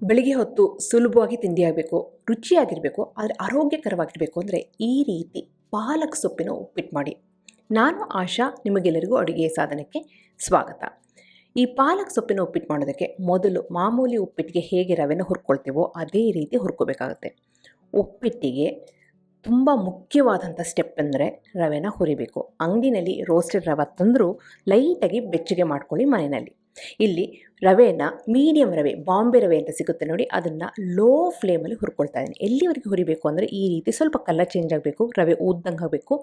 ಬೆಳಿಗ್ಗೆ ಹೊತ್ತು ಸುಲಭವಾಗಿ ತಿಂಡಿಯಾಗಬೇಕು, ರುಚಿಯಾಗಿರಬೇಕು, ಆದರೆ ಆರೋಗ್ಯಕರವಾಗಿರಬೇಕು ಅಂದರೆ ಈ ರೀತಿ ಪಾಲಕ್ ಸೊಪ್ಪಿನ ಉಪ್ಪಿಟ್ಟು ಮಾಡಿ. ನಾನು ಆಶಾ, ನಿಮಗೆಲ್ಲರಿಗೂ ಅಡುಗೆಯ ಸಾಧನಕ್ಕೆ ಸ್ವಾಗತ. ಈ ಪಾಲಕ್ ಸೊಪ್ಪಿನ ಉಪ್ಪಿಟ್ಟು ಮಾಡೋದಕ್ಕೆ ಮೊದಲು ಮಾಮೂಲಿ ಉಪ್ಪಿಟ್ಟಿಗೆ ಹೇಗೆ ರವೆನ ಹುರ್ಕೊಳ್ತೀವೋ ಅದೇ ರೀತಿ ಹುರ್ಕೋಬೇಕಾಗುತ್ತೆ. ಉಪ್ಪಿಟ್ಟಿಗೆ ತುಂಬ ಮುಖ್ಯವಾದಂಥ ಸ್ಟೆಪ್ ಅಂದರೆ ರವೆನ ಹುರಿಬೇಕು. ಅಂಗಡಿನಲ್ಲಿ ರೋಸ್ಟೆಡ್ ರವೆ ತಂದರೂ ಲೈಟಾಗಿ ಬೆಚ್ಚಗೆ ಮಾಡ್ಕೊಳ್ಳಿ ಮನೆಯಲ್ಲಿ. ಇಲ್ಲಿ ರವೆನ ಮೀಡಿಯಮ್ ರವೆ, ಬಾಂಬೆ ರವೆ ಅಂತ ಸಿಗುತ್ತೆ ನೋಡಿ, ಅದನ್ನು ಲೋ ಫ್ಲೇಮಲ್ಲಿ ಹುರ್ಕೊಳ್ತಾ ಇದ್ದೀನಿ. ಎಲ್ಲಿವರೆಗೆ ಹುರಿಬೇಕು ಅಂದರೆ ಈ ರೀತಿ ಸ್ವಲ್ಪ ಕಲರ್ ಚೇಂಜ್ ಆಗಬೇಕು, ರವೆ ಊದ್ದಂಗೆ ಆಗಬೇಕು,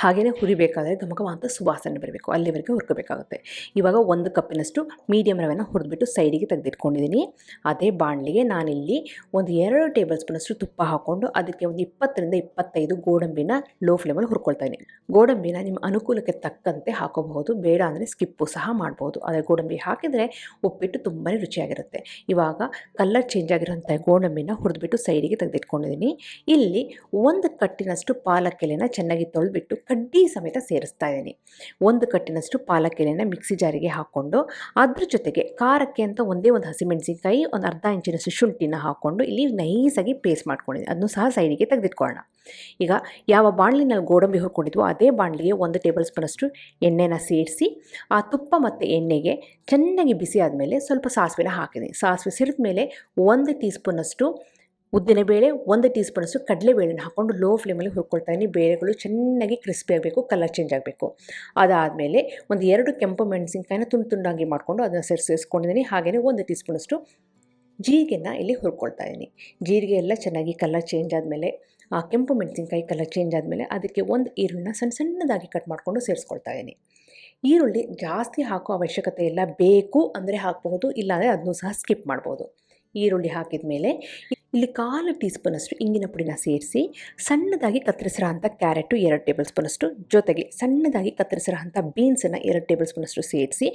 ಹಾಗೆಯೇ ಹುರಿಬೇಕಾದ್ರೆ ಘಮಘಮ ಸುವಾಸನೆ ಬರಬೇಕು, ಅಲ್ಲಿವರೆಗೆ ಹುರ್ಕೋಬೇಕಾಗುತ್ತೆ. ಇವಾಗ 1 ಕಪ್ಪಿನಷ್ಟು ಮೀಡಿಯಮ್ ರವೆನ ಹುರಿದ್ಬಿಟ್ಟು ಸೈಡಿಗೆ ತೆಗೆದಿಟ್ಕೊಂಡಿದ್ದೀನಿ. ಅದೇ ಬಾಣಲಿಗೆ ನಾನಿಲ್ಲಿ ಒಂದು 2 ಟೇಬಲ್ ಸ್ಪೂನಷ್ಟು ತುಪ್ಪ ಹಾಕ್ಕೊಂಡು ಅದಕ್ಕೆ ಒಂದು 20 ರಿಂದ 25 ಗೋಡಂಬಿನ ಲೋ ಫ್ಲೇಮಲ್ಲಿ ಹುರ್ಕೊಳ್ತಾ ಇದ್ದೀನಿ. ಗೋಡಂಬಿನ ನಿಮ್ಮ ಅನುಕೂಲಕ್ಕೆ ತಕ್ಕಂತೆ ಹಾಕೋಬಹುದು, ಬೇಡ ಅಂದರೆ ಸ್ಕಿಪ್ಪು ಸಹ ಮಾಡ್ಬೋದು. ಆದರೆ ಗೋಡಂಬಿ ಹಾಕಿದರೆ ಉಪ್ಪಿಟ್ಟು ತುಂಬಾ ರುಚಿಯಾಗಿರುತ್ತೆ. ಇವಾಗ ಕಲರ್ ಚೇಂಜ್ ಆಗಿರೋಂಥ ಗೋಡಂಬಿನ ಹುರಿದ್ಬಿಟ್ಟು ಸೈಡಿಗೆ ತೆಗೆದಿಟ್ಕೊಂಡಿದ್ದೀನಿ. ಇಲ್ಲಿ 1 ಕಟ್ಟಿನಷ್ಟು ಪಾಲಕ್ ಎಲೆನ ಚೆನ್ನಾಗಿ ತೊಳೆದ್ಬಿಟ್ಟು ಕಡ್ಡಿ ಸಮೇತ ಸೇರಿಸ್ತಾ ಇದ್ದೀನಿ. 1 ಕಟ್ಟಿನಷ್ಟು ಪಾಲಕ್ ಎಲೆನ ಮಿಕ್ಸಿ ಜಾರಿಗೆ ಹಾಕ್ಕೊಂಡು ಅದ್ರ ಜೊತೆಗೆ ಖಾರಕ್ಕೆ ಅಂತ ಒಂದೇ ಒಂದು ಹಸಿಮೆಣಸಿನಕಾಯಿ, ಒಂದು ಅರ್ಧ ಇಂಚಿನಷ್ಟು ಶುಂಠಿನ ಹಾಕ್ಕೊಂಡು ಇಲ್ಲಿ ನೈಸಾಗಿ ಪೇಸ್ಟ್ ಮಾಡ್ಕೊಂಡಿದ್ದೀನಿ. ಅದನ್ನು ಸಹ ಸೈಡಿಗೆ ತೆಗೆದಿಟ್ಕೊಳ್ಳೋಣ. ಈಗ ಯಾವ ಬಾಣಲಿನಲ್ಲಿ ಗೋಡಂಬಿ ಹುರ್ಕೊಂಡಿದ್ವೋ ಅದೇ ಬಾಣಲಿಗೆ 1 ಟೇಬಲ್ ಸ್ಪೂನಷ್ಟು ಎಣ್ಣೆನ ಸೇರಿಸಿ ಆ ತುಪ್ಪ ಮತ್ತು ಎಣ್ಣೆಗೆ ಚೆನ್ನಾಗಿ ಬಿಸಿ ಆದಮೇಲೆ ಸ್ವಲ್ಪ ಸಾಸಿವೆನ ಹಾಕಿದ್ದೀನಿ. ಸಾಸಿವೆ ಸಿಡಿದ ಮೇಲೆ 1 ಟೀ ಸ್ಪೂನಷ್ಟು ಉದ್ದಿನಬೇಳೆ, 1 ಟೀ ಸ್ಪೂನಷ್ಟು ಕಡಲೆಬೇಳೆನ ಹಾಕ್ಕೊಂಡು ಲೋ ಫ್ಲೇಮಲ್ಲಿ ಹುರ್ಕೊಳ್ತಾ ಇದ್ದೀನಿ. ಬೇಳೆಗಳು ಚೆನ್ನಾಗಿ ಕ್ರಿಸ್ಪಿ ಆಗಬೇಕು, ಕಲರ್ ಚೇಂಜ್ ಆಗಬೇಕು. ಅದಾದಮೇಲೆ ಒಂದು 2 ಕೆಂಪು ಮೆಣಸಿನಕಾಯಿನ ತುಂಡಾಗಿ ಮಾಡಿಕೊಂಡು ಅದನ್ನು ಸೇರಿಸ್ಕೊಂಡಿದ್ದೀನಿ. ಹಾಗೆಯೇ 1 ಟೀ ಸ್ಪೂನಷ್ಟು ಜೀರಿಗೆನ ಇಲ್ಲಿ ಹುರ್ಕೊಳ್ತಾ ಇದ್ದೀನಿ. ಜೀರಿಗೆ ಎಲ್ಲ ಚೆನ್ನಾಗಿ ಕಲರ್ ಚೇಂಜ್ ಆದಮೇಲೆ, ಆ ಕೆಂಪು ಮೆಣಸಿನಕಾಯಿ ಕಲರ್ ಚೇಂಜ್ ಆದಮೇಲೆ ಅದಕ್ಕೆ 1 ಈರುಳ್ಳಿನ ಸಣ್ಣದಾಗಿ ಕಟ್ ಮಾಡಿಕೊಂಡು ಸೇರಿಸ್ಕೊಳ್ತಾ ಇದ್ದೀನಿ. ಈರುಳ್ಳಿ ಜಾಸ್ತಿ ಹಾಕೋ ಅವಶ್ಯಕತೆ ಇಲ್ಲ, ಬೇಕು ಅಂದರೆ ಹಾಕ್ಬೋದು, ಇಲ್ಲಾಂದರೆ ಅದನ್ನು ಸಹ ಸ್ಕಿಪ್ ಮಾಡ್ಬೋದು. ಈರುಳ್ಳಿ ಹಾಕಿದ ಮೇಲೆ ಇಲ್ಲಿ 1/4 ಟೀ ಸ್ಪೂನಷ್ಟು ಇಂಗಿನ ಪುಡಿನ ಸೇರಿಸಿ ಸಣ್ಣದಾಗಿ ಕತ್ತರಿಸಿರೋ ಅಂಥ ಕ್ಯಾರೆಟು 2 ಟೇಬಲ್ ಸ್ಪೂನಷ್ಟು, ಜೊತೆಗೆ ಸಣ್ಣದಾಗಿ ಕತ್ತರಿಸಿರೋ ಅಂಥ ಬೀನ್ಸನ್ನು 2 ಟೇಬಲ್ ಸ್ಪೂನಷ್ಟು ಸೇರಿಸಿ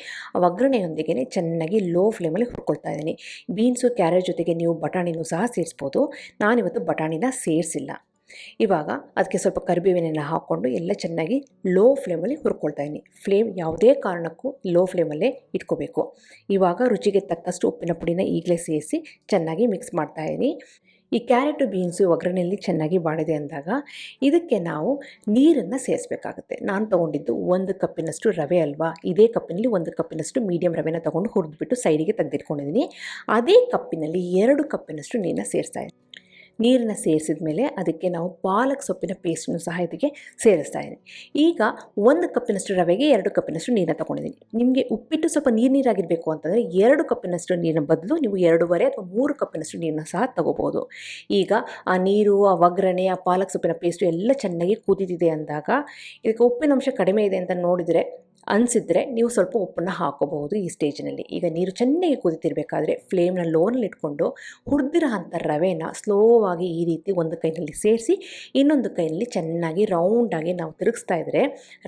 ಒಗ್ಗರಣೆಯೊಂದಿಗೆ ಚೆನ್ನಾಗಿ ಲೋ ಫ್ಲೇಮಲ್ಲಿ ಹುರ್ಕೊಳ್ತಾ ಇದ್ದೀನಿ. ಬೀನ್ಸು ಕ್ಯಾರೆಟ್ ಜೊತೆಗೆ ನೀವು ಬಟಾಣಿನೂ ಸಹ ಸೇರಿಸ್ಬೋದು. ನಾನಿವತ್ತು ಬಟಾಣಿನ ಸೇರಿಸಿಲ್ಲ. ಇವಾಗ ಅದಕ್ಕೆ ಸ್ವಲ್ಪ ಕರಿಬೇವಿನೆಲ್ಲ ಹಾಕ್ಕೊಂಡು ಎಲ್ಲ ಚೆನ್ನಾಗಿ ಲೋ ಫ್ಲೇಮಲ್ಲಿ ಹುರ್ಕೊಳ್ತಾ ಇದ್ದೀನಿ. ಫ್ಲೇಮ್ ಯಾವುದೇ ಕಾರಣಕ್ಕೂ ಲೋ ಫ್ಲೇಮಲ್ಲೇ ಇಟ್ಕೋಬೇಕು. ಇವಾಗ ರುಚಿಗೆ ತಕ್ಕಷ್ಟು ಉಪ್ಪಿನ ಪುಡಿನ ಈಗಲೇ ಸೇರಿಸಿ ಚೆನ್ನಾಗಿ ಮಿಕ್ಸ್ ಮಾಡ್ತಾ ಇದ್ದೀನಿ. ಈ ಕ್ಯಾರೆಟು ಬೀನ್ಸು ಒಗ್ಗರಣೆಯಲ್ಲಿ ಚೆನ್ನಾಗಿ ಬಾಡಿದೆ ಅಂದಾಗ ಇದಕ್ಕೆ ನಾವು ನೀರನ್ನು ಸೇರಿಸಬೇಕಾಗುತ್ತೆ. ನಾನು ತೊಗೊಂಡಿದ್ದು 1 ಕಪ್ಪಿನಷ್ಟು ರವೆ ಅಲ್ವಾ, ಇದೇ ಕಪ್ಪಿನಲ್ಲಿ 1 ಕಪ್ಪಿನಷ್ಟು ಮೀಡಿಯಮ್ ರವೆನ ತೊಗೊಂಡು ಹುರಿದ್ಬಿಟ್ಟು ಸೈಡಿಗೆ ತೆಗೆದಿಟ್ಕೊಂಡಿದ್ದೀನಿ. ಅದೇ ಕಪ್ಪಿನಲ್ಲಿ 2 ಕಪ್ಪಿನಷ್ಟು ನೀರನ್ನ ಸೇರಿಸ್ತಾ ಇದ್ದೀನಿ. ನೀರನ್ನು ಸೇರಿಸಿದ ಮೇಲೆ ಅದಕ್ಕೆ ನಾವು ಪಾಲಕ್ ಸೊಪ್ಪಿನ ಪೇಸ್ಟನ್ನು ಸಹ ಇದಕ್ಕೆ ಸೇರಿಸ್ತಾ ಇದ್ದೀನಿ. ಈಗ 1 ಕಪ್ಪಿನಷ್ಟು ರವೆಗೆ 2 ಕಪ್ಪಿನಷ್ಟು ನೀರನ್ನ ತೊಗೊಂಡಿದ್ದೀನಿ. ನಿಮಗೆ ಉಪ್ಪಿಟ್ಟು ಸ್ವಲ್ಪ ನೀರಾಗಿರಬೇಕು ಅಂತಂದರೆ 2 ಕಪ್ಪಿನಷ್ಟು ನೀರಿನ ಬದಲು ನೀವು 2.5 ಅಥವಾ 3 ಕಪ್ಪಿನಷ್ಟು ನೀರನ್ನ ಸಹ ತೊಗೋಬೋದು. ಈಗ ಆ ನೀರು, ಆ ಒಗ್ಗರಣೆ, ಆ ಪಾಲಕ್ ಸೊಪ್ಪಿನ ಪೇಸ್ಟು ಎಲ್ಲ ಚೆನ್ನಾಗಿ ಕುದಿದಿದೆ ಅಂದಾಗ ಇದಕ್ಕೆ ಉಪ್ಪಿನಂಶ ಕಡಿಮೆ ಇದೆ ಅಂತ ನೋಡಿದರೆ ಅನಿಸಿದರೆ ನೀವು ಸ್ವಲ್ಪ ಉಪ್ಪನ್ನು ಹಾಕೋಬಹುದು ಈ ಸ್ಟೇಜಿನಲ್ಲಿ. ಈಗ ನೀರು ಚೆನ್ನಾಗಿ ಕುದಿತಿರಬೇಕಾದ್ರೆ ಫ್ಲೇಮ್ನ ಲೋನಲ್ಲಿ ಇಟ್ಕೊಂಡು ಹುರಿದಿರೋ ಅಂಥ ರವೆನ ಸ್ಲೋವಾಗಿ ಈ ರೀತಿ ಒಂದು ಕೈಯಲ್ಲಿ ಸೇರಿಸಿ ಇನ್ನೊಂದು ಕೈಯಲ್ಲಿ ಚೆನ್ನಾಗಿ ರೌಂಡಾಗಿ ನಾವು ತಿರುಗಿಸ್ತಾ ಇದ್ದರೆ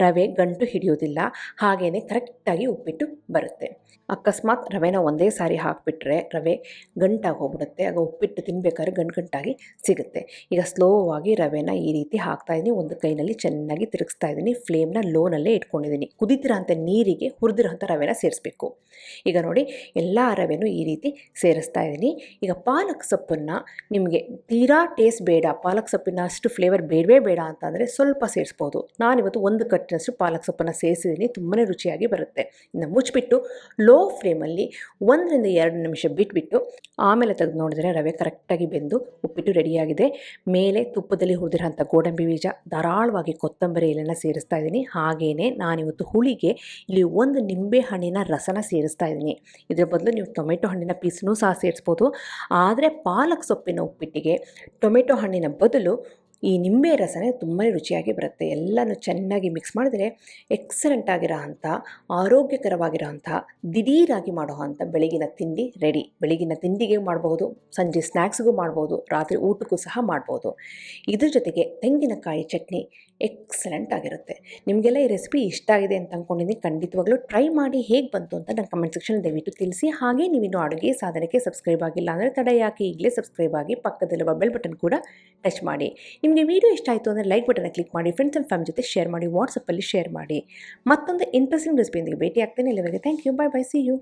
ರವೆ ಗಂಟು ಹಿಡಿಯೋದಿಲ್ಲ, ಹಾಗೆಯೇ ಕರೆಕ್ಟಾಗಿ ಉಪ್ಪಿಟ್ಟು ಬರುತ್ತೆ. ಅಕಸ್ಮಾತ್ ರವೆನ ಒಂದೇ ಸಾರಿ ಹಾಕಿಬಿಟ್ರೆ ರವೆ ಗಂಟಾಗಿ ಹೋಗ್ಬಿಡುತ್ತೆ, ಆಗ ಉಪ್ಪಿಟ್ಟು ತಿನ್ನಬೇಕಾದ್ರೆ ಗಂಟಾಗಿ ಸಿಗುತ್ತೆ. ಈಗ ಸ್ಲೋವಾಗಿ ರವೆನ ಈ ರೀತಿ ಹಾಕ್ತಾಯಿದ್ದೀನಿ, ಒಂದು ಕೈಯಲ್ಲಿ ಚೆನ್ನಾಗಿ ತಿರುಗಿಸ್ತಾ ಇದ್ದೀನಿ. ಫ್ಲೇಮ್ನ ಲೋನಲ್ಲೇ ಇಟ್ಕೊಂಡಿದ್ದೀನಿ. ಕುದಿತಿರೋಂಥ ನೀರಿಗೆ ಹುರಿದಿರೋಂಥ ರವೆನ ಸೇರಿಸ್ಬೇಕು. ಈಗ ನೋಡಿ ಎಲ್ಲ ರವೆನೂ ಈ ರೀತಿ ಸೇರಿಸ್ತಾ ಇದ್ದೀನಿ. ಈಗ ಪಾಲಕ್ ಸೊಪ್ಪನ್ನು ನಿಮಗೆ ತೀರಾ ಟೇಸ್ಟ್ ಬೇಡ, ಪಾಲಕ್ ಸೊಪ್ಪಿನ ಅಷ್ಟು ಫ್ಲೇವರ್ ಬೇಡವೇ ಬೇಡ ಅಂತಂದರೆ ಸ್ವಲ್ಪ ಸೇರಿಸ್ಬೋದು. ನಾನಿವತ್ತು 1 ಕಟ್ಟಿನಷ್ಟು ಪಾಲಕ್ ಸೊಪ್ಪನ್ನು ಸೇರಿಸಿದ್ದೀನಿ, ತುಂಬಾ ರುಚಿಯಾಗಿ ಬರುತ್ತೆ. ಇನ್ನು ಮುಚ್ಚಿಬಿಟ್ಟು ಲೋ ಫ್ಲೇಮಲ್ಲಿ 1 ರಿಂದ 2 ನಿಮಿಷ ಬಿಟ್ಬಿಟ್ಟು ಆಮೇಲೆ ತೆಗೆದು ನೋಡಿದ್ರೆ ರವೆ ಕರೆಕ್ಟಾಗಿ ಬೆಂದು ಉಪ್ಪಿಟ್ಟು ರೆಡಿಯಾಗಿದೆ. ಮೇಲೆ ತುಪ್ಪದಲ್ಲಿ ಹುರಿದಿರೋಂಥ ಗೋಡಂಬಿ ಬೀಜ, ಧಾರಾಳವಾಗಿ ಕೊತ್ತಂಬರಿ ಎಲೆನ ಸೇರಿಸ್ತಾ ಇದ್ದೀನಿ. ಹಾಗೆಯೇ ನಾನಿವತ್ತು ಹುಳಿಗೆ ಇಲ್ಲಿ 1 ನಿಂಬೆ ಹಣ್ಣಿನ ರಸನ ಸೇರಿಸ್ತಾ ಇದ್ದೀನಿ. ಇದರ ಬದಲು ನೀವು ಟೊಮೆಟೊ ಹಣ್ಣಿನ ಪೀಸನ್ನು ಸಹ ಸೇರಿಸ್ಬೋದು. ಆದರೆ ಪಾಲಕ್ ಸೊಪ್ಪಿನ ಉಪ್ಪಿಟ್ಟಿಗೆ ಟೊಮೆಟೊ ಹಣ್ಣಿನ ಬದಲು ಈ ನಿಂಬೆ ರಸನೇ ತುಂಬಾ ರುಚಿಯಾಗಿ ಬರುತ್ತೆ. ಎಲ್ಲನೂ ಚೆನ್ನಾಗಿ ಮಿಕ್ಸ್ ಮಾಡಿದರೆ ಎಕ್ಸಲೆಂಟ್ ಆಗಿರೋ ಅಂಥ ಆರೋಗ್ಯಕರವಾಗಿರೋ ಅಂಥ ದಿಢೀರಾಗಿ ಮಾಡೋ ಅಂಥ ಬೆಳಗಿನ ತಿಂಡಿ ರೆಡಿ. ಬೆಳಗಿನ ತಿಂಡಿಗೆ ಮಾಡ್ಬೋದು, ಸಂಜೆ ಸ್ನ್ಯಾಕ್ಸ್ಗೂ ಮಾಡ್ಬೋದು, ರಾತ್ರಿ ಊಟಕ್ಕೂ ಸಹ ಮಾಡ್ಬೋದು. ಇದ್ರ ಜೊತೆಗೆ ತೆಂಗಿನಕಾಯಿ ಚಟ್ನಿ ಎಕ್ಸಲೆಂಟ್ ಆಗಿರುತ್ತೆ. ನಿಮಗೆಲ್ಲ ಈ ರೆಸಿಪಿ ಇಷ್ಟ ಆಗಿದೆ ಅಂತ ಅಂದ್ಕೊಂಡಿದ್ದೀನಿ. ಖಂಡಿತವಾಗ್ಲೂ ಟ್ರೈ ಮಾಡಿ ಹೇಗೆ ಬಂತು ಅಂತ ನನ್ನ ಕಮೆಂಟ್ ಸೆಕ್ಷನ್ ದಯವಿಟ್ಟು ತಿಳಿಸಿ. ಹಾಗೆ ನೀವಿನ್ನು ಅಡುಗೆ ಸಾಧನಕ್ಕೆ ಸಬ್ಸ್ಕ್ರೈಬ್ ಆಗಿಲ್ಲ ಅಂದರೆ ತಡ ಯಾಕೆ, ಈಗಲೇ ಸಬ್ಸ್ಕ್ರೈಬ್ ಆಗಿ ಪಕ್ಕದಲ್ಲಿರುವ ಬೆಲ್ ಬಟನ್ ಕೂಡ ಟಚ್ ಮಾಡಿ. ನಿಮಗೆ ವಿಡಿಯೋ ಇಷ್ಟ ಆಯಿತು ಅಂದರೆ ಲೈಕ್ ಬಟನ್ನ ಕ್ಲಿಕ್ ಮಾಡಿ, ಫ್ರೆಂಡ್ಸ್ ಆ್ಯಂಡ್ ಫ್ಯಾಮಿಲಿ ಜೊತೆ ಶೇರ್ ಮಾಡಿ, ವಾಟ್ಸಪ್ಪಲ್ಲಿ ಶೇರ್ ಮಾಡಿ. ಮತ್ತೊಂದು ಇಂಟ್ರೆಸ್ಟಿಂಗ್ ರೆಸಿಪಿಯೊಂದಿಗೆ ಭೇಟಿ ಆಗ್ತೇನೆ. ಇಲ್ಲಿವರೆಗೆ thank you, bye bye, see you.